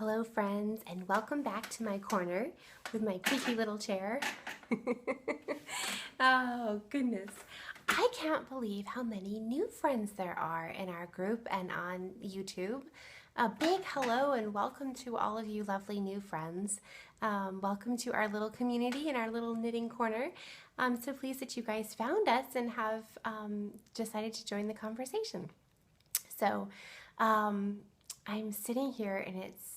Hello friends, and welcome back to my corner with my creaky little chair. Oh goodness, I can't believe how many new friends there are in our group and on YouTube. A big hello and welcome to all of you lovely new friends. Welcome to our little community and our little knitting corner. I'm so pleased that you guys found us and have decided to join the conversation. So I'm sitting here and it's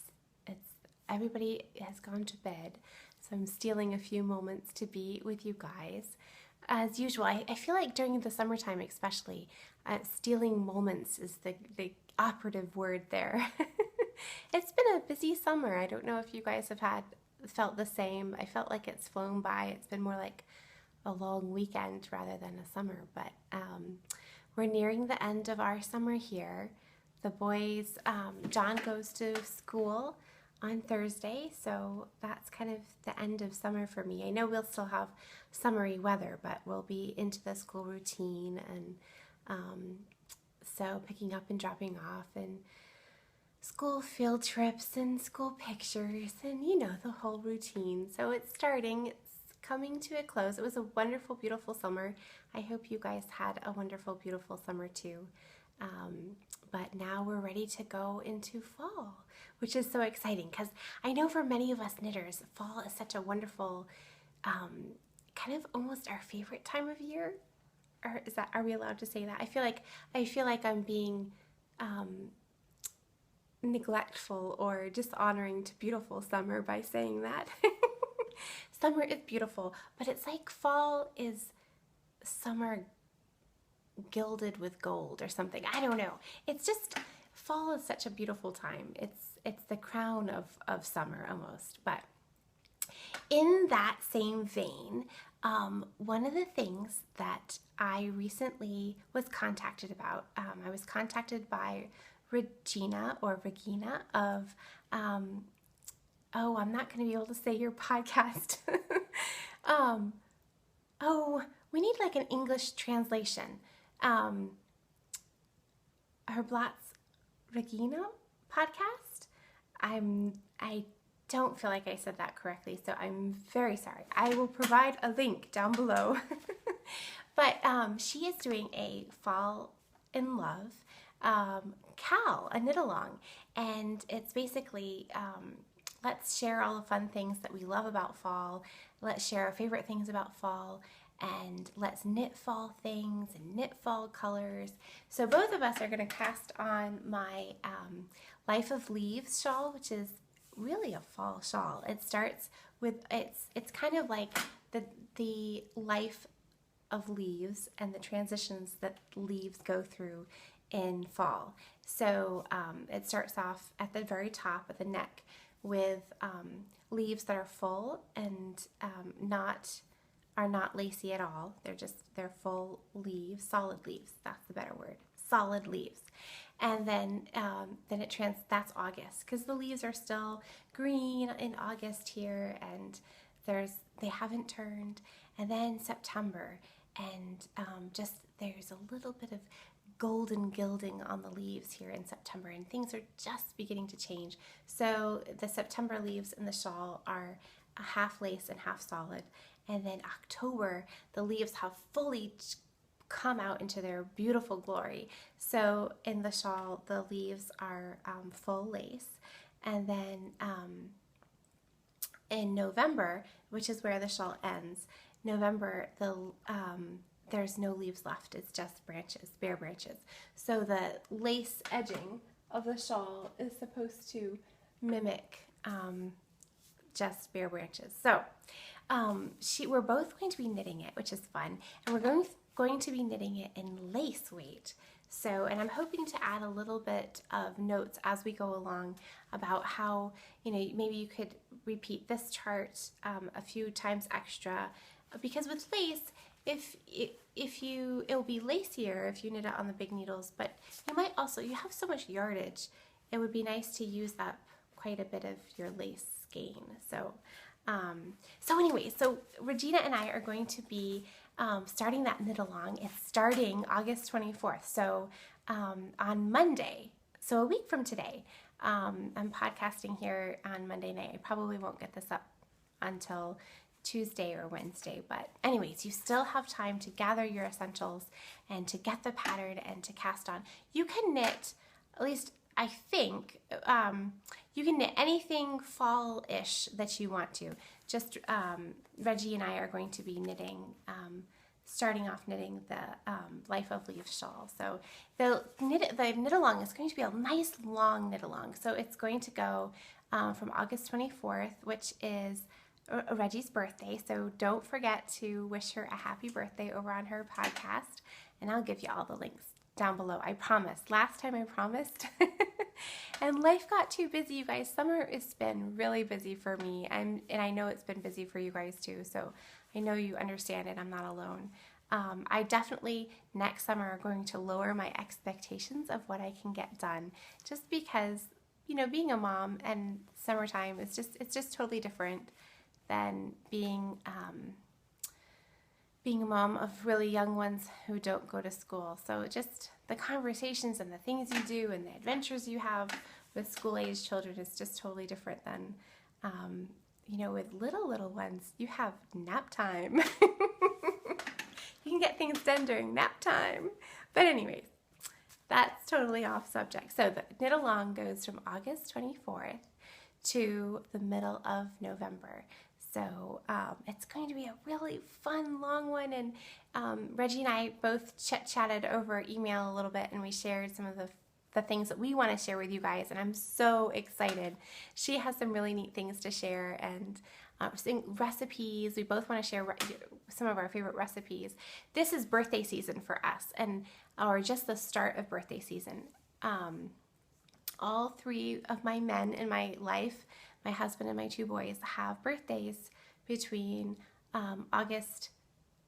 everybody has gone to bed, so I'm stealing a few moments to be with you guys. As usual, I feel like during the summertime especially, stealing moments is the operative word there. It's been a busy summer. I don't know if you guys have felt the same. I felt like it's flown by. It's been more like a long weekend rather than a summer, but we're nearing the end of our summer here. The boys, John goes to school on Thursday, so that's kind of the end of summer for me. I know we'll still have summery weather, but we'll be into the school routine, and so picking up and dropping off and school field trips and school pictures and the whole routine. So it's coming to a close. It was a wonderful, beautiful summer. I hope you guys had a wonderful, beautiful summer too. But now we're ready to go into fall, which is so exciting because I know for many of us knitters, fall is such a wonderful, kind of almost our favorite time of year. Or are we allowed to say that? I feel like I'm being neglectful or dishonoring to beautiful summer by saying that. Summer is beautiful, but it's like fall is summer gilded with gold or something. I don't know. It's just, fall is such a beautiful time. It's the crown of summer almost. But in that same vein, one of the things that I recently was contacted about, I was contacted by Regina of, I'm not going to be able to say your podcast. We need like an English translation. Herbstblatts Regina Podcast. I don't feel like I said that correctly, so I'm very sorry. I will provide a link down below. But she is doing a Fall in Love KAL, a knit along, and it's basically let's share all the fun things that we love about fall. Let's share our favorite things about fall. And let's knit fall things and knit fall colors. So both of us are going to cast on my Life of Leaves shawl, which is really a fall shawl. It starts with, it's kind of like the life of leaves and the transitions that leaves go through in fall. So it starts off at the very top, at the neck, with leaves that are full and are not lacy at all. They're full leaves, solid leaves. That's the better word. Solid leaves. And then that's August, because the leaves are still green in August here, and they haven't turned. And then September, and there's a little bit of golden gilding on the leaves here in September, and things are just beginning to change. So the September leaves in the shawl are half lace and half solid. And then October, the leaves have fully come out into their beautiful glory. So in the shawl, the leaves are full lace. And then in November, which is where the shawl ends, November, there's no leaves left. It's just branches, bare branches. So the lace edging of the shawl is supposed to mimic just bare branches. So we're both going to be knitting it, which is fun, and we're going to be knitting it in lace weight. So, and I'm hoping to add a little bit of notes as we go along about how, maybe you could repeat this chart a few times extra, because with lace, it'll be lacier if you knit it on the big needles, but you have so much yardage, it would be nice to use up quite a bit of your lace skein. So Regina and I are going to be starting that knit along. It's starting August 24th. So on Monday, so a week from today, I'm podcasting here on Monday night. I probably won't get this up until Tuesday or Wednesday, but anyways, you still have time to gather your essentials and to get the pattern and to cast on. You can knit, at least I think, you can knit anything fall-ish that you want to. Just Reggie and I are going to be knitting, starting off knitting the Life of Leaves shawl. So the knit along is going to be a nice long knit along. So it's going to go from August 24th, which is Reggie's birthday. So don't forget to wish her a happy birthday over on her podcast, and I'll give you all the links down below. I promise. Last time I promised. And life got too busy, you guys. Summer has been really busy for me, and I know it's been busy for you guys too. So I know you understand it. I'm not alone. I definitely next summer are going to lower my expectations of what I can get done, just because, you know, being a mom and summertime is it's just totally different than being a mom of really young ones who don't go to school. So just the conversations and the things you do and the adventures you have with school-age children is just totally different than, you know, with little ones. You have nap time. You can get things done during nap time. But anyways, that's totally off subject. So the knit along goes from August 24th to the middle of November. So it's going to be a really fun, long one. And Reggie and I both chatted over email a little bit, and we shared some of the things that we want to share with you guys. And I'm so excited. She has some really neat things to share, and recipes. We both want to share some of our favorite recipes. This is birthday season for us, or just the start of birthday season. All three of my men in my life, my husband and my two boys, have birthdays between August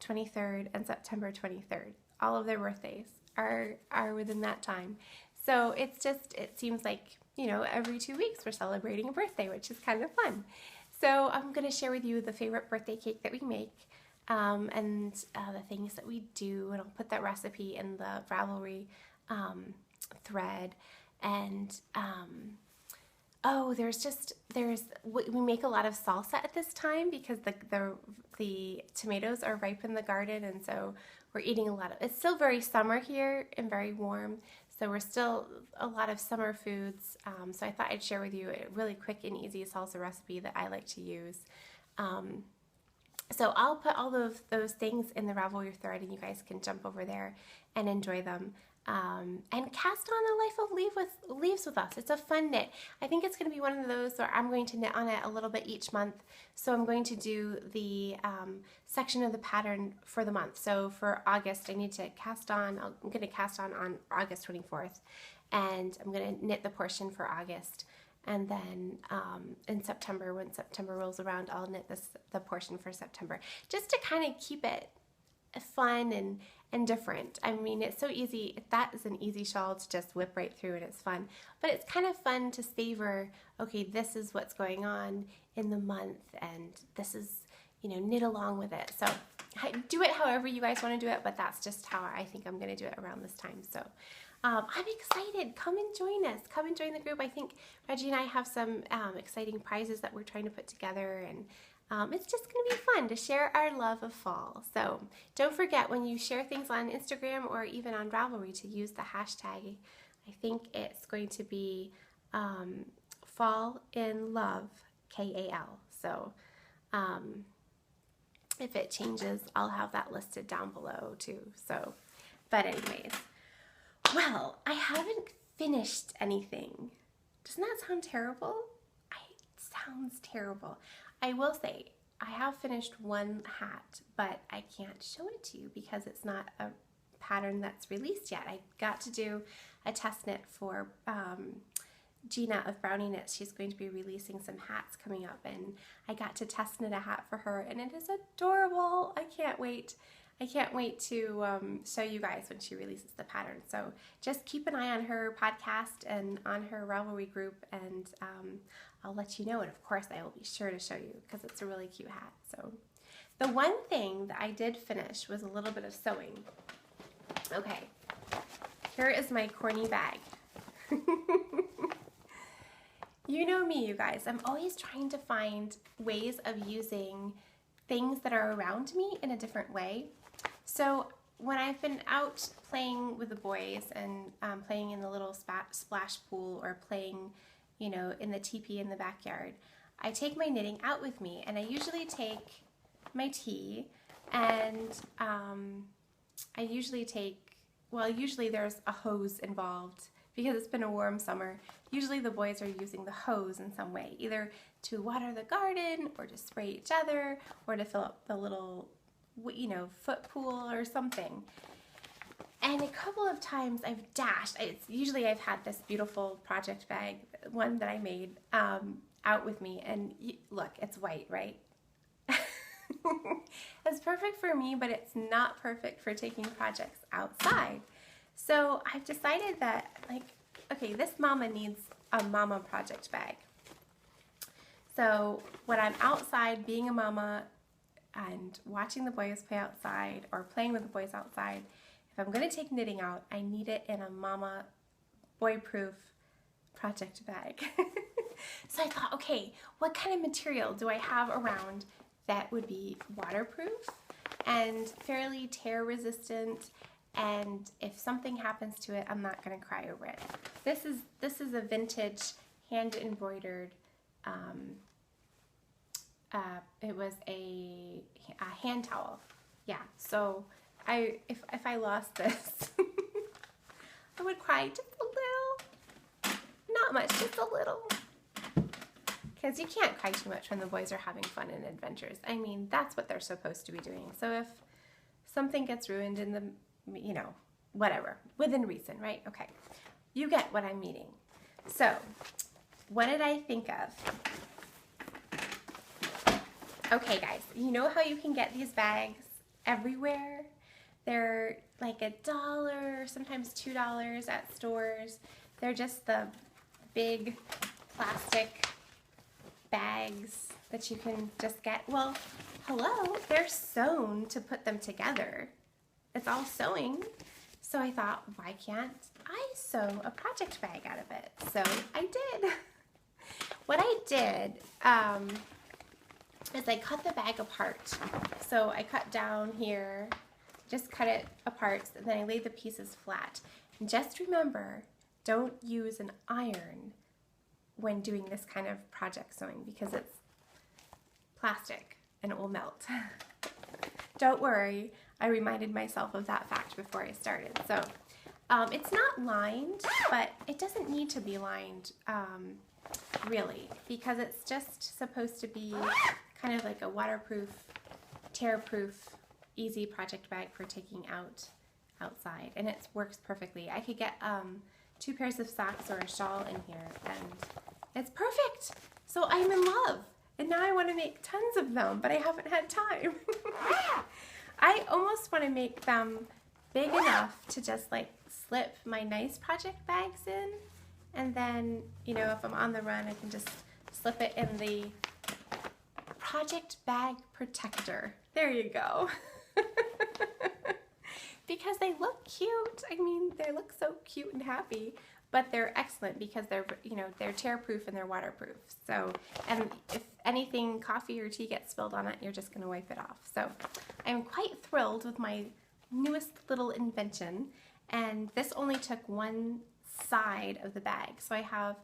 23rd and September 23rd. All of their birthdays are within that time. So it seems like, you know, every 2 weeks we're celebrating a birthday, which is kind of fun. So I'm going to share with you the favorite birthday cake that we make, and the things that we do, and I'll put that recipe in the Ravelry thread. And we make a lot of salsa at this time because the tomatoes are ripe in the garden, and so we're eating a lot of. It's still very summer here and very warm, so we're still a lot of summer foods. So I thought I'd share with you a really quick and easy salsa recipe that I like to use. So I'll put all of those things in the Ravelry thread, and you guys can jump over there and enjoy them. And cast on a Life of Leaves with us. It's a fun knit. I think it's going to be one of those where I'm going to knit on it a little bit each month. So I'm going to do the section of the pattern for the month. So for August, I need to cast on. I'm going to cast on August 24th, and I'm going to knit the portion for August. And then in September, when September rolls around, I'll knit the portion for September, just to kind of keep it fun and different. I mean, it's so easy. That is an easy shawl to just whip right through, and it's fun. But it's kind of fun to savor, okay, this is what's going on in the month, and this is, you know, knit along with it. So do it however you guys want to do it, but that's just how I think I'm going to do it around this time. So I'm excited. Come and join us. Come and join the group. I think Reggie and I have some exciting prizes that we're trying to put together, and it's just going to be fun to share our love of fall. So don't forget, when you share things on Instagram or even on Ravelry, to use the hashtag. I think it's going to be Fall in Love, KAL. So if it changes, I'll have that listed down below too. So, but anyways, well, I haven't finished anything. Doesn't that sound terrible? It sounds terrible. I will say, I have finished one hat, but I can't show it to you because it's not a pattern that's released yet. I got to do a test knit for Gina of Brownie Knits. She's going to be releasing some hats coming up, and I got to test knit a hat for her, and it is adorable. I can't wait. I can't wait to show you guys when she releases the pattern. So just keep an eye on her podcast and on her Ravelry group, and I'll let you know. And of course, I will be sure to show you because it's a really cute hat. So the one thing that I did finish was a little bit of sewing. Okay, here is my corny bag. You know me, you guys. I'm always trying to find ways of using things that are around me in a different way. So when I've been out playing with the boys and playing in the little splash pool or playing, you know, in the teepee in the backyard, I take my knitting out with me, and I usually take my tea, and usually there's a hose involved because it's been a warm summer. Usually the boys are using the hose in some way, either to water the garden or to spray each other or to fill up the little, you know, foot pool or something. And a couple of times I've dashed. Usually I've had this beautiful project bag, one that I made, out with me, and look, it's white, right? It's perfect for me, but it's not perfect for taking projects outside. So I've decided that, like, okay, this mama needs a mama project bag. So when I'm outside being a mama and watching the boys play outside or playing with the boys outside, if I'm going to take knitting out, I need it in a mama boy-proof project bag. So I thought, okay, what kind of material do I have around that would be waterproof and fairly tear resistant, and if something happens to it, I'm not going to cry over it. This is a vintage hand embroidered, it was a hand towel. Yeah, so if I lost this, I would cry just a little. Not much, just a little. Because you can't cry too much when the boys are having fun and adventures. I mean, that's what they're supposed to be doing. So if something gets ruined in the, you know, whatever, within reason, right? Okay, you get what I'm meaning. So, what did I think of? Okay, guys, you know how you can get these bags everywhere? They're like $1, sometimes $2 at stores. They're just the big plastic bags that you can just get. Well, hello, they're sewn to put them together. It's all sewing. So I thought, why can't I sew a project bag out of it? So I did. What I did is I cut the bag apart. So I cut down here, just cut it apart, and then I laid the pieces flat. And just remember, don't use an iron when doing this kind of project sewing because it's plastic and it will melt. Don't worry, I reminded myself of that fact before I started. So it's not lined, but it doesn't need to be lined really, because it's just supposed to be kind of like a waterproof, tear-proof, easy project bag for taking outside, and it works perfectly. I could get 2 pairs of socks or a shawl in here, and it's perfect. So I'm in love, and now I want to make tons of them, but I haven't had time. I almost want to make them big enough to just like slip my nice project bags in, and then, you know, if I'm on the run, I can just slip it in the project bag protector. There you go. Because they look cute. I mean, they look so cute and happy, but they're excellent because they're, you know, they're tear-proof and they're waterproof. So, and if anything, coffee or tea gets spilled on it, you're just going to wipe it off. So I'm quite thrilled with my newest little invention, and this only took one side of the bag. So I have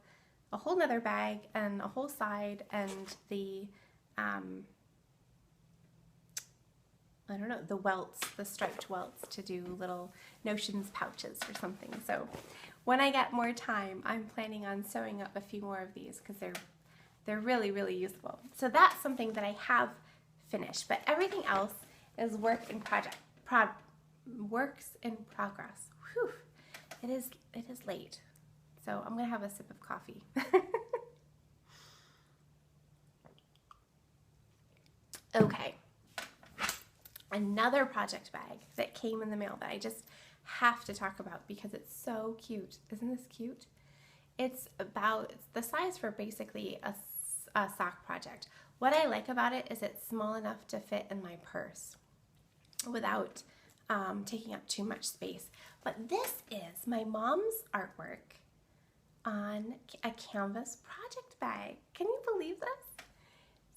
a whole nother bag and a whole side and the I don't know, the welts, the striped welts to do little notions pouches or something. So when I get more time, I'm planning on sewing up a few more of these because they're really, really useful. So that's something that I have finished, but everything else is works in progress. Whew. It is late, so I'm gonna have a sip of coffee. Okay. Another project bag that came in the mail that I just have to talk about because it's so cute. Isn't this cute? It's the size for basically a sock project. What I like about it is it's small enough to fit in my purse without taking up too much space. But this is my mom's artwork on a canvas project bag. Can you believe this?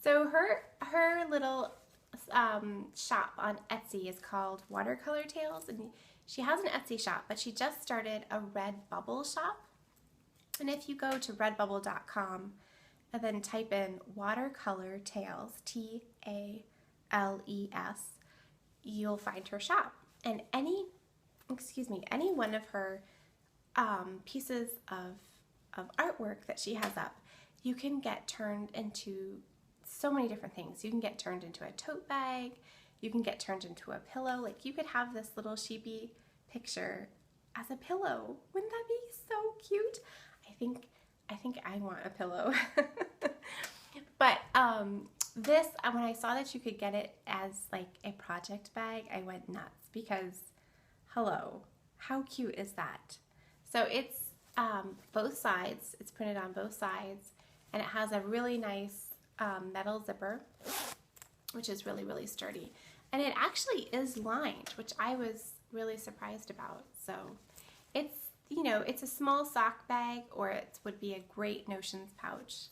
So her little shop on Etsy is called Watercolor Tales, and she has an Etsy shop, but she just started a Redbubble shop. And if you go to redbubble.com and then type in Watercolor Tales, Tales, you'll find her shop. And any one of her pieces of artwork that she has up, you can get turned into so many different things. You can get turned into a tote bag. You can get turned into a pillow. Like, you could have this little sheepy picture as a pillow. Wouldn't that be so cute? I think I want a pillow. But this, when I saw that you could get it as like a project bag, I went nuts because, hello, how cute is that? So it's both sides. It's printed on both sides, and it has a really nice metal zipper, which is really, really sturdy. And it actually is lined, which I was really surprised about. So it's, it's a small sock bag, or it would be a great notions pouch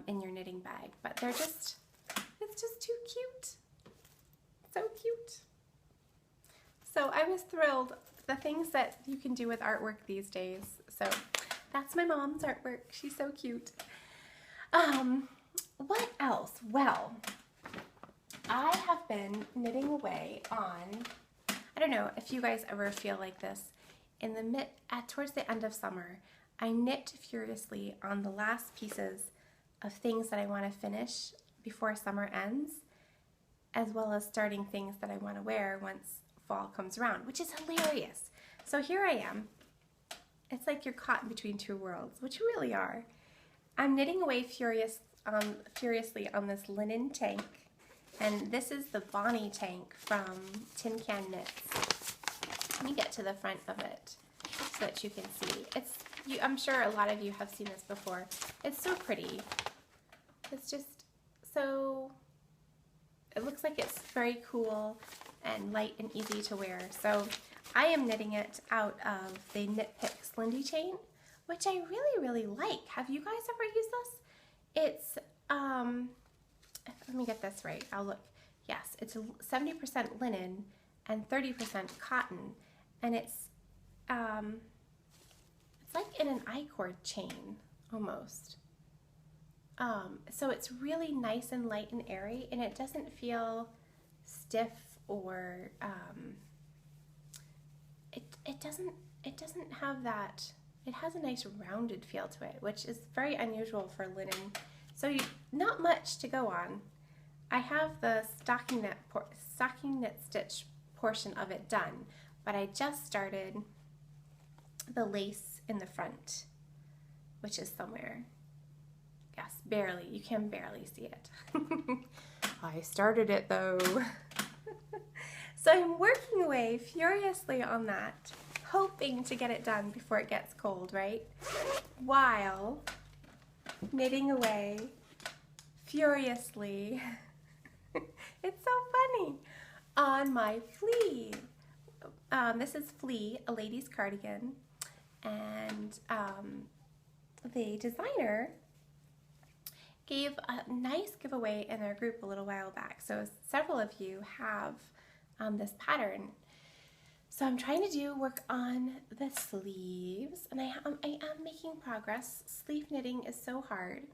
in your knitting bag. But it's just too cute. So cute. So I was thrilled. The things that you can do with artwork these days. So that's my mom's artwork. She's so cute. What else? Well, I have been knitting away on, I don't know if you guys ever feel like this, towards the end of summer, I knit furiously on the last pieces of things that I want to finish before summer ends, as well as starting things that I want to wear once fall comes around, which is hilarious. So here I am. It's like you're caught in between two worlds, which you really are. I'm knitting away furiously on this linen tank, and this is the Bonnie tank from Tin Can Knits. Let me get to the front of it so that you can see. I'm sure a lot of you have seen this before. It's so pretty. It's just so, it looks like it's very cool and light and easy to wear. So I am knitting it out of the Knit Picks Lindy chain, which I really, really like. Have you guys ever used this? It's, let me get this right. I'll look. Yes, it's 70% linen and 30% cotton, and it's like in an I-cord chain almost. So it's really nice and light and airy, and it doesn't feel stiff or it doesn't have that. It has a nice rounded feel to it, which is very unusual for linen. So not much to go on. I have the stocking knit stitch portion of it done, but I just started the lace in the front, which is somewhere. Yes, barely. You can barely see it. I started it though. So I'm working away furiously on that, hoping to get it done before it gets cold, right? While knitting away furiously, it's so funny, on my Flea. This is Flea, a ladies cardigan, and the designer gave a nice giveaway in our group a little while back. So several of you have this pattern. So I'm trying to work on the sleeves, and I am making progress. Sleeve knitting is so hard.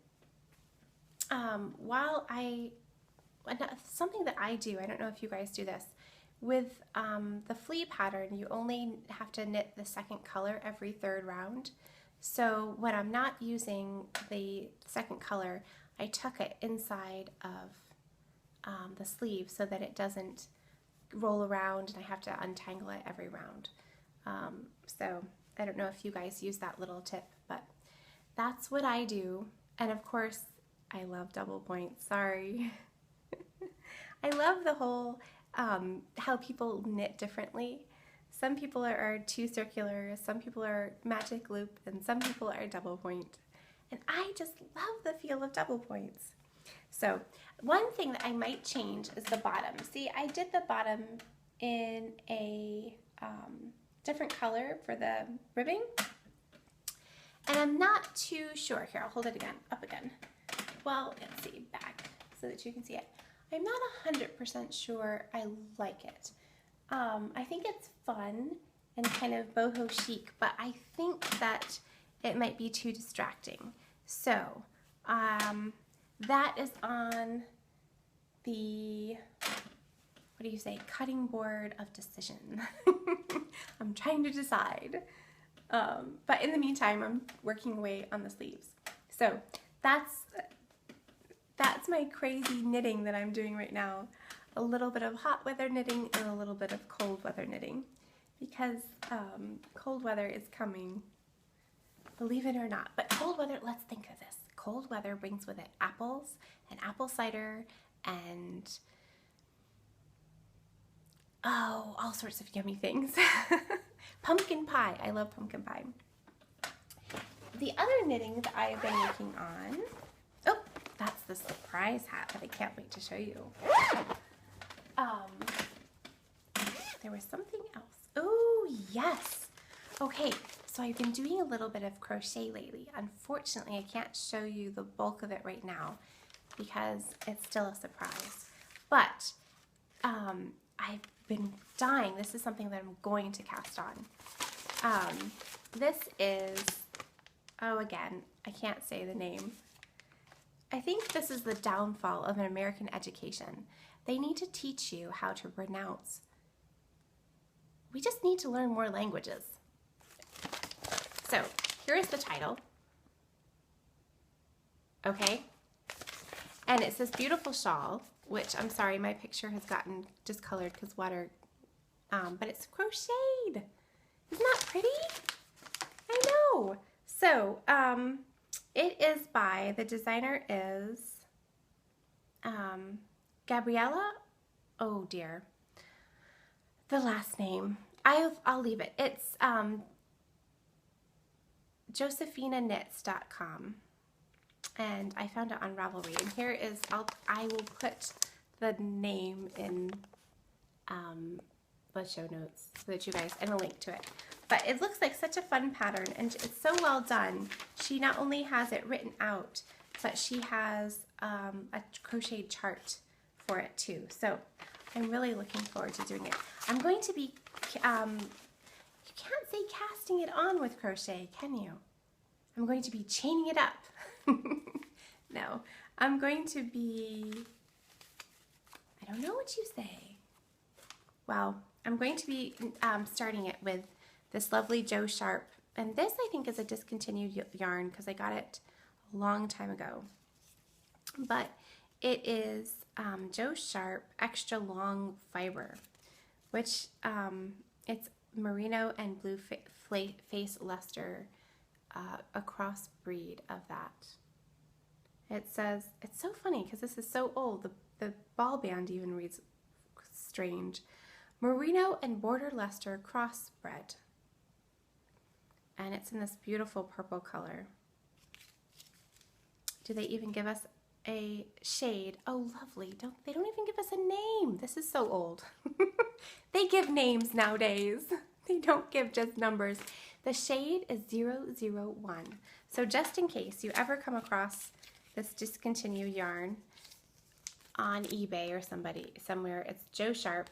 Something that I do, I don't know if you guys do this, with the Flea pattern, you only have to knit the second color every third round. So when I'm not using the second color, I tuck it inside of the sleeve so that it doesn't roll around and I have to untangle it every round. So I don't know if you guys use that little tip, but that's what I do. And of course, I love double points. Sorry. I love the whole how people knit differently. Some people are two circular, some people are magic loop, and some people are double point. And I just love the feel of double points. So one thing that I might change is the bottom. See, I did the bottom in a different color for the ribbing. And I'm not too sure. Here, I'll hold it again, up again. Well, let's see, back so that you can see it. I'm not 100% sure I like it. I think it's fun and kind of boho chic, but I think that it might be too distracting. So, that is on the, what do you say, cutting board of decision. I'm trying to decide. But in the meantime, I'm working away on the sleeves. So that's my crazy knitting that I'm doing right now. A little bit of hot weather knitting and a little bit of cold weather knitting. Because cold weather is coming, believe it or not. But cold weather, let's think of this. Cold weather brings with it apples and apple cider and all sorts of yummy things. Pumpkin pie. I love pumpkin pie. The other knitting that I have been working on, that's the surprise hat that I can't wait to show you. There was something else. Oh, yes. Okay, so I've been doing a little bit of crochet lately. Unfortunately, I can't show you the bulk of it right now because it's still a surprise. But I've been dying. This is something that I'm going to cast on. This is, again, I can't say the name. I think this is the downfall of an American education. They need to teach you how to pronounce. We just need to learn more languages. So, here is the title. Okay? And it's this beautiful shawl, which I'm sorry, my picture has gotten discolored because water, but it's crocheted. Isn't that pretty? I know. So, it is by, the designer is Gabriella, oh dear, the last name, I'll leave it. It's josephinaknits.com, and I found it on Ravelry, and here is, I will put the name in the show notes so that you guys, and a link to it. But it looks like such a fun pattern, and it's so well done. She not only has it written out, but she has a crocheted chart for it too. So I'm really looking forward to doing it. I'm going to be, you can't say casting it on with crochet, can you? I'm going to be chaining it up. No, I'm going to be, I don't know what you say. Well, I'm going to be starting it with this lovely Joe Sharp, and this I think is a discontinued yarn because I got it a long time ago. But it is Joe Sharp extra long fiber, which it's merino and blue face luster, a crossbreed of that. It says, it's so funny because this is so old, the ball band even reads strange. Merino and border luster crossbred. And it's in this beautiful purple color. Do they even give us a shade? Oh, lovely. They don't even give us a name. This is so old. They give names nowadays. They don't give just numbers. The shade is 001. So just in case you ever come across this discontinued yarn on eBay or somewhere, it's Joe Sharp.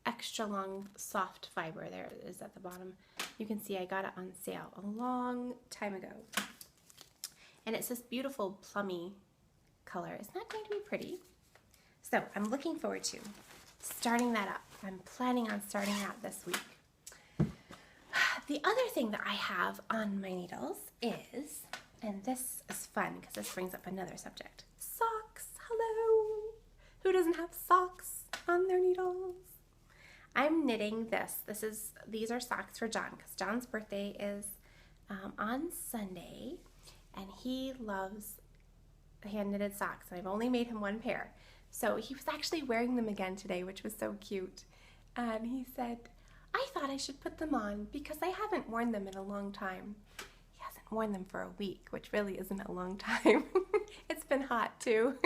Extra long soft fiber. There it is at the bottom. You can see I got it on sale a long time ago. And it's this beautiful plummy color. Isn't that going to be pretty? So I'm looking forward to starting that up. I'm planning on starting that this week. The other thing that I have on my needles is, and this is fun because this brings up another subject, socks. Hello. Who doesn't have socks on their needles? I'm knitting this. These are socks for John because John's birthday is on Sunday, and he loves hand-knitted socks, and I've only made him one pair. So he was actually wearing them again today, which was so cute. And he said, I thought I should put them on because I haven't worn them in a long time. He hasn't worn them for a week, which really isn't a long time. It's been hot too.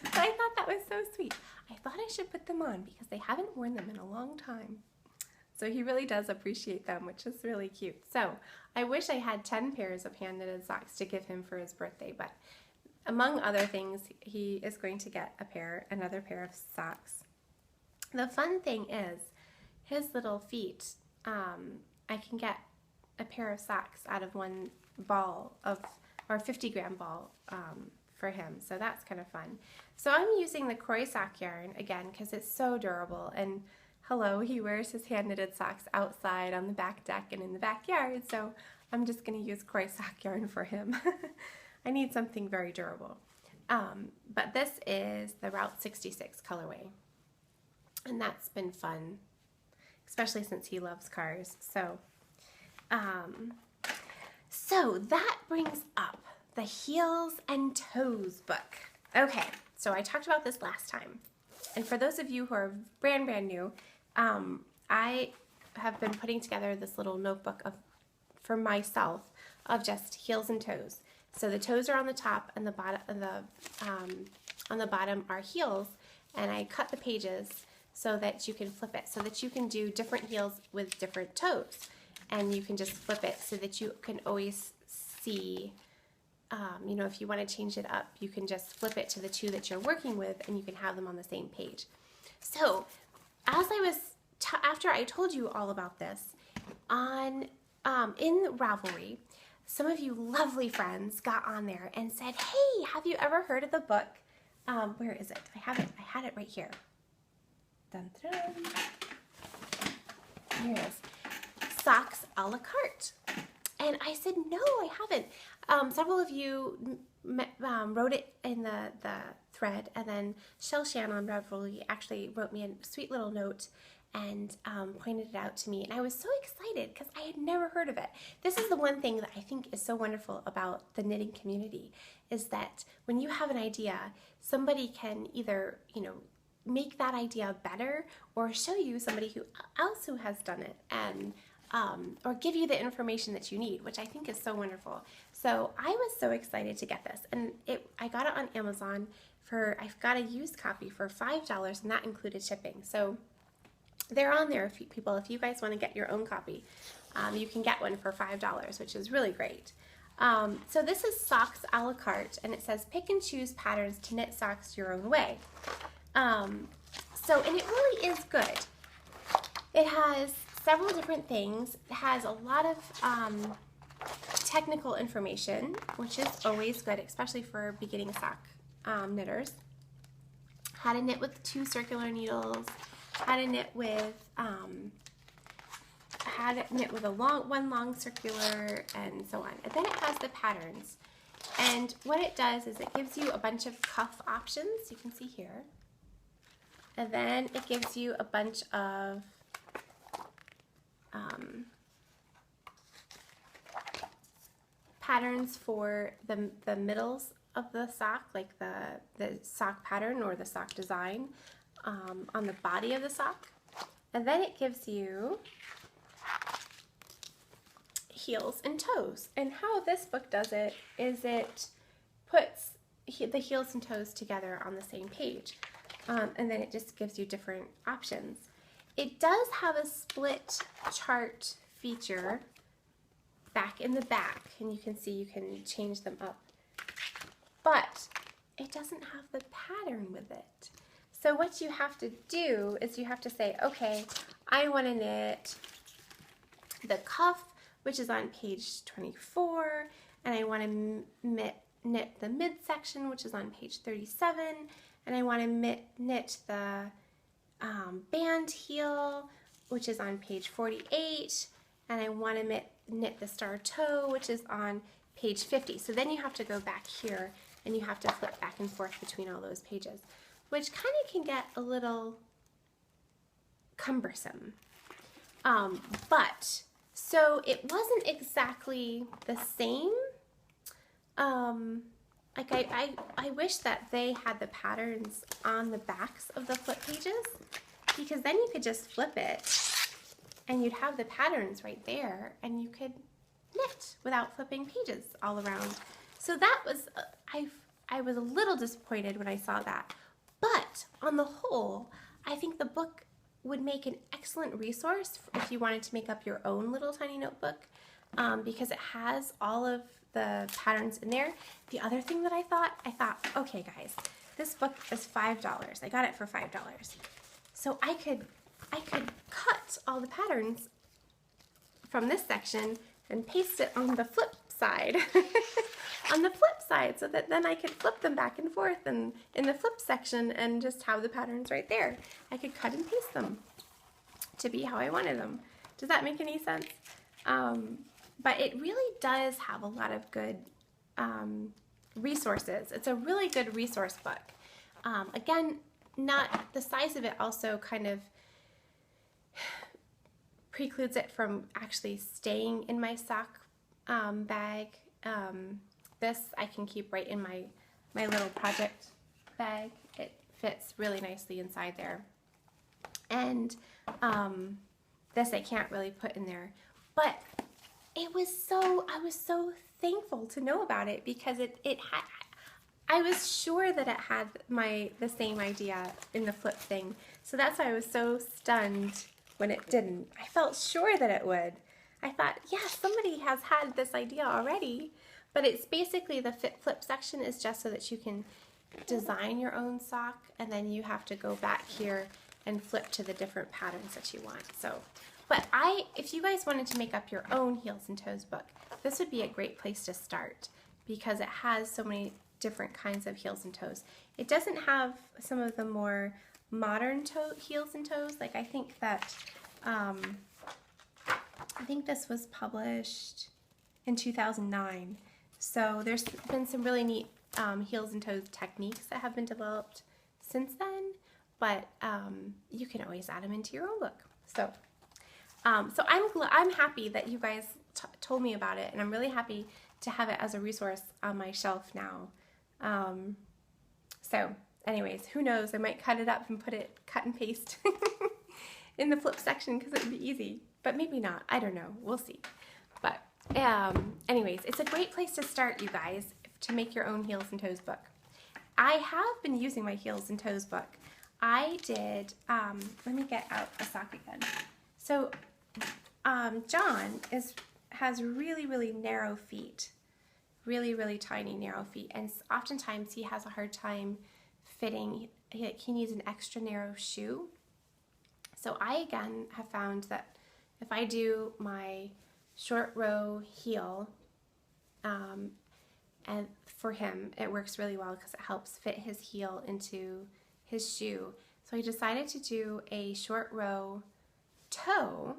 But I thought that was so sweet. I thought I should put them on because they haven't worn them in a long time. So he really does appreciate them, which is really cute. So I wish I had 10 pairs of hand-knitted socks to give him for his birthday, but among other things, he is going to get another pair of socks. The fun thing is, his little feet, I can get a pair of socks out of one ball or 50-gram ball for him, so that's kind of fun. So I'm using the Croy sock yarn again because it's so durable, and hello, he wears his hand-knitted socks outside on the back deck and in the backyard, so I'm just going to use Croy sock yarn for him. I need something very durable. But this is the Route 66 colorway, and that's been fun, especially since he loves cars. So that brings up the Heels and Toes book. Okay, so I talked about this last time. And for those of you who are brand new, I have been putting together this little notebook for myself of just heels and toes. So the toes are on the top, and on the bottom are heels, and I cut the pages so that you can flip it, so that you can do different heels with different toes, and you can just flip it so that you can always see, if you want to change it up, you can just flip it to the two that you're working with, and you can have them on the same page. So after I told you all about this, in Ravelry, some of you lovely friends got on there and said, hey, have you ever heard of the book? Where is it? I had it right here. Dun, dun, dun. Here it is. Socks a la carte. And I said, no, I haven't. Several of you wrote it in the thread, and then Shell Shan on Ravelry actually wrote me a sweet little note and pointed it out to me, and I was so excited because I had never heard of it. This is the one thing that I think is so wonderful about the knitting community, is that when you have an idea, somebody can either, make that idea better, or show you somebody else who has done it, and or give you the information that you need, which I think is so wonderful. So I was so excited to get this, and I got it on Amazon I've got a used copy for $5, and that included shipping. So they're on there, people. If you guys want to get your own copy, you can get one for $5, which is really great. So this is Socks a la carte, and it says pick and choose patterns to knit socks your own way. And it really is good. It has several different things. It has a lot of technical information, which is always good, especially for beginning sock knitters. How to knit with 2 circular needles, how to knit with one long circular, and so on. And then it has the patterns. And what it does is it gives you a bunch of cuff options, you can see here. And then it gives you a bunch of patterns for the middles of the sock, like the sock pattern or the sock design on the body of the sock. And then it gives you heels and toes. And how this book does it is it puts the heels and toes together on the same page. And then it just gives you different options. It does have a split chart feature back in the back, and you can see you can change them up. But it doesn't have the pattern with it. So what you have to do is you have to say, okay, I want to knit the cuff, which is on page 24, and I want to knit the midsection, which is on page 37, and I want to knit the band heel, which is on page 48, and I want to knit the star toe, which is on page 50. So then you have to go back here and you have to flip back and forth between all those pages, which kind of can get a little cumbersome. So it wasn't exactly the same. I wish that they had the patterns on the backs of the flip pages, because then you could just flip it and you'd have the patterns right there and you could knit without flipping pages all around. So that was, I was a little disappointed when I saw that. But on the whole, I think the book would make an excellent resource if you wanted to make up your own little tiny notebook, because it has all of the patterns in there. The other thing that I thought, okay guys, this book is $5. I got it for $5. So I could cut all the patterns from this section and paste it on the flip side. On the flip side, so that then I could flip them back and forth and in the flip section and just have the patterns right there. I could cut and paste them to be how I wanted them. Does that make any sense? But it really does have a lot of good resources. It's a really good resource book. Again, not the size of it also kind of precludes it from actually staying in my sock bag. This I can keep right in my little project bag. It fits really nicely inside there. And this I can't really put in there. But I was so thankful to know about it, because it had, I was sure that it had the same idea in the flip thing. So that's why I was so stunned when it didn't. I felt sure that it would. I thought, yeah, somebody has had this idea already. But it's basically the flip section is just so that you can design your own sock, and then you have to go back here and flip to the different patterns that you want. So, but if you guys wanted to make up your own heels and toes book, this would be a great place to start, because it has so many different kinds of heels and toes. It doesn't have some of the more modern heels and toes. Like I think that, I think this was published in 2009. So there's been some really neat heels and toes techniques that have been developed since then, but you can always add them into your own book. So, I'm happy that you guys told me about it, and I'm really happy to have it as a resource on my shelf now. So, anyways, who knows? I might cut it up and cut and paste in the flip section, because it would be easy, but maybe not. I don't know. We'll see. But anyways, it's a great place to start, you guys, to make your own heels and toes book. I have been using my heels and toes book. I did, let me get out a sock again. So, John has really, really narrow feet, really, really tiny narrow feet, and oftentimes he has a hard time fitting. He needs an extra narrow shoe. So I again have found that if I do my short row heel, and for him it works really well because it helps fit his heel into his shoe. So I decided to do a short row toe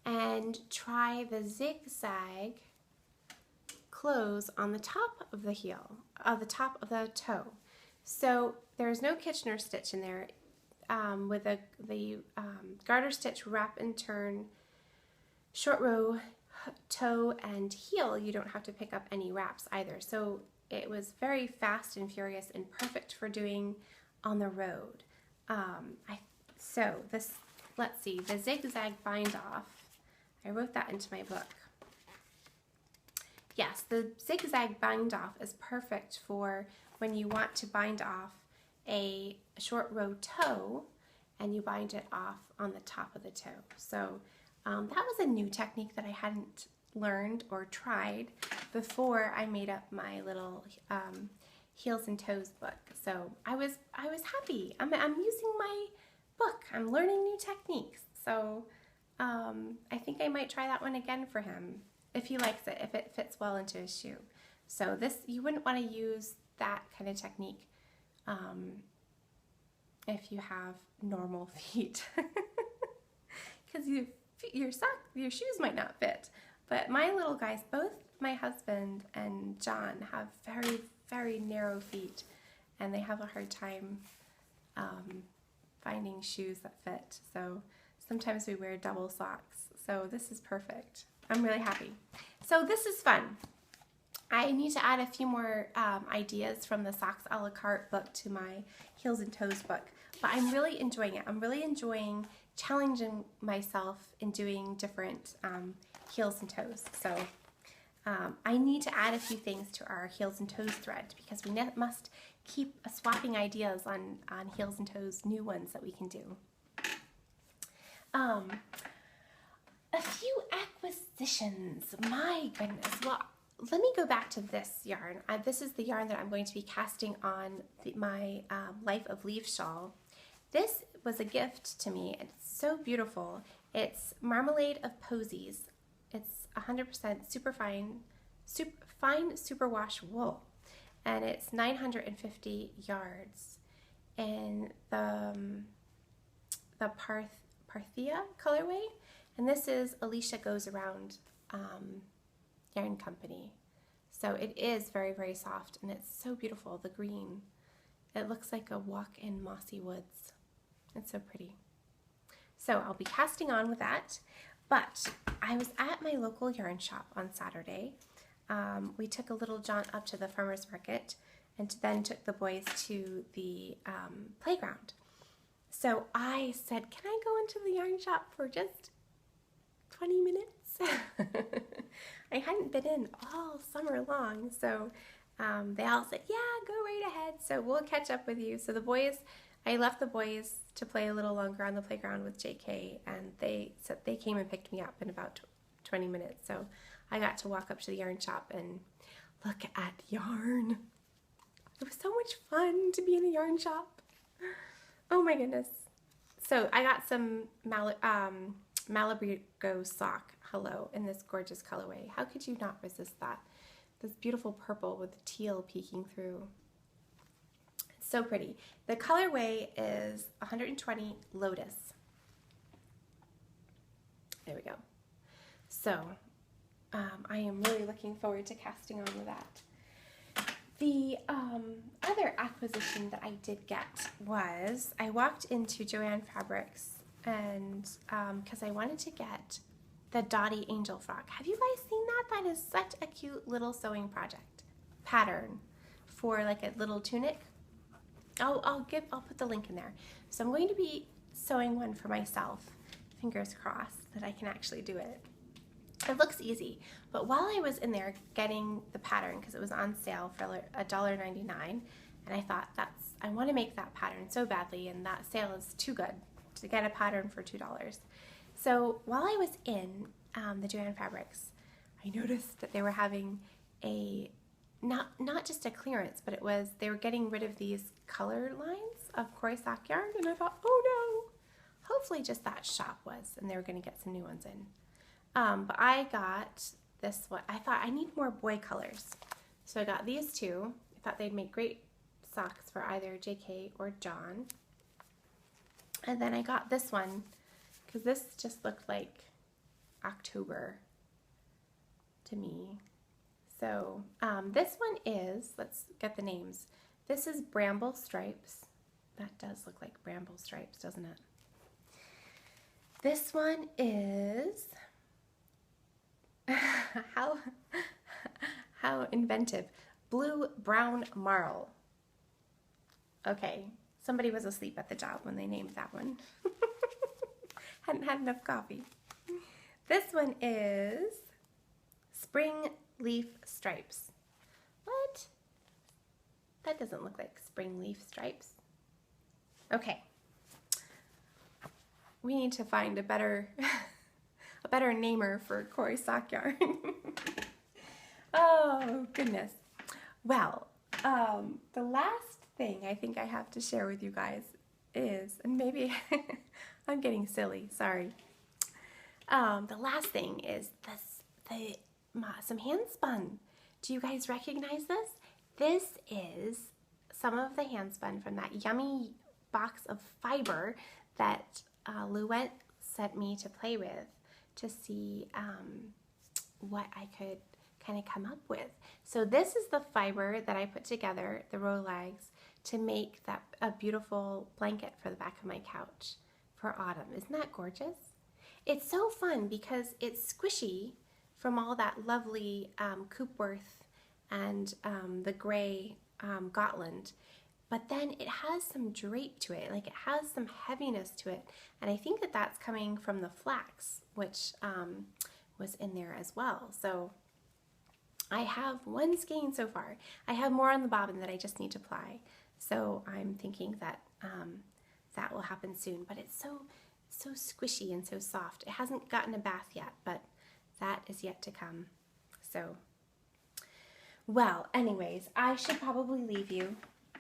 and try the zigzag close on the top of the heel, the top of the toe. So there's no Kitchener stitch in there. With the garter stitch, wrap and turn, short row, toe and heel, you don't have to pick up any wraps either. So it was very fast and furious and perfect for doing on the road. Let's see, the zigzag bind off, I wrote that into my book. Yes, the zigzag bind off is perfect for when you want to bind off a short row toe and you bind it off on the top of the toe. So that was a new technique that I hadn't learned or tried before I made up my little heels and toes book. So I was happy. I'm using my book. I'm learning new techniques. So I think I might try that one again for him if he likes it, if it fits well into his shoe. So you wouldn't want to use that kind of technique if you have normal feet, because your shoes might not fit. But my little guys, both my husband and John, have very, very narrow feet, and they have a hard time finding shoes that fit. So sometimes we wear double socks. So this is perfect. I'm really happy. So this is fun. I need to add a few more ideas from the Socks a la carte book to my Heels and Toes book, but I'm really enjoying it. I'm really enjoying challenging myself in doing different heels and toes. So I need to add a few things to our Heels and Toes thread, because we must keep swapping ideas on heels and toes, new ones that we can do. A few acquisitions. My goodness. Well, let me go back to this yarn. This is the yarn that I'm going to be casting on my Life of Leaf shawl. This was a gift to me, and it's so beautiful. It's Marmalade of Posies. It's 100% fine superwash wool, and it's 950 yards in the Parthia colorway, and this is Alicia Goes Around yarn company. So it is very, very soft, and it's so beautiful. The green, it looks like a walk in mossy woods. It's so pretty. So I'll be casting on with that, but I was at my local yarn shop on Saturday. We took a little jaunt up to the farmer's market and then took the boys to the playground. So I said, can I go into the yarn shop for just 20 minutes? I hadn't been in all summer long, so they all said, yeah, go right ahead. So we'll catch up with you. So the boys, I left the boys to play a little longer on the playground with JK, and they came and picked me up in about 20 minutes. So I got to walk up to the yarn shop and look at yarn. It was so much fun to be in a yarn shop. Oh my goodness. So I got some Malabrigo sock, hello, in this gorgeous colorway. How could you not resist that? This beautiful purple with the teal peeking through. It's so pretty. The colorway is 120 Lotus. There we go. So I am really looking forward to casting on with that. The other acquisition that I did get was I walked into Joann Fabrics, and because I wanted to get the Dottie Angel frock. Have you guys seen that? That is such a cute little sewing project pattern for like a little tunic. I'll put the link in there. So I'm going to be sewing one for myself. Fingers crossed that I can actually do it. It looks easy, but while I was in there getting the pattern, because it was on sale for $1.99, and I thought I want to make that pattern so badly, and that sale is too good to get a pattern for $2. So while I was in the Joann Fabrics, I noticed that they were having a not just a clearance, but they were getting rid of these color lines of Koi sock yarn, and I thought, oh no, hopefully just that shop was, and they were going to get some new ones in. But I got this one. I thought I need more boy colors. So I got these two. I thought they'd make great socks for either JK or John. And then I got this one because this just looked like October to me. So this one is, let's get the names. This is Bramble Stripes. That does look like Bramble Stripes, doesn't it? This one is... how inventive. Blue Brown Marl. Okay, somebody was asleep at the job when they named that one. Hadn't had enough coffee. This one is Spring Leaf Stripes. What? That doesn't look like spring leaf stripes. Okay. We need to find a better namer for Koi sock yarn. Oh, goodness. Well, the last thing I think I have to share with you guys is, and maybe I'm getting silly, sorry. The last thing is some hand spun. Do you guys recognize this? This is some of the hand spun from that yummy box of fiber that Luette sent me to play with, to see what I could kind of come up with. So this is the fiber that I put together, the row legs, to make a beautiful blanket for the back of my couch for autumn. Isn't that gorgeous? It's so fun because it's squishy from all that lovely Coopworth and the gray Gotland. But then it has some drape to it, like it has some heaviness to it. And I think that that's coming from the flax, which was in there as well. So I have one skein so far. I have more on the bobbin that I just need to ply. So I'm thinking that that will happen soon. But it's so squishy and so soft. It hasn't gotten a bath yet, but that is yet to come. So, well, anyways, I should probably leave you.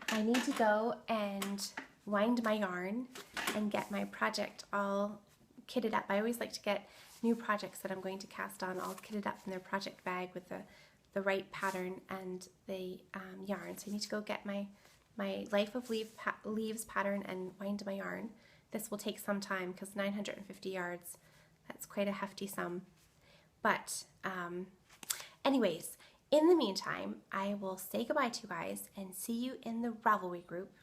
I need to go and wind my yarn and get my project all kitted up. I always like to get new projects that I'm going to cast on all kitted up in their project bag with the right pattern and the yarn. So I need to go get my Life of Leaves pattern and wind my yarn. This will take some time because 950 yards, that's quite a hefty sum. But anyways, in the meantime, I will say goodbye to you guys and see you in the Ravelry group,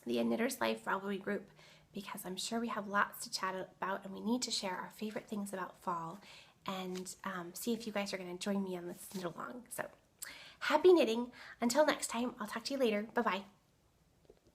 the Knitter's Life Ravelry group, because I'm sure we have lots to chat about and we need to share our favorite things about fall and see if you guys are going to join me on this knit along. So happy knitting. Until next time, I'll talk to you later. Bye-bye.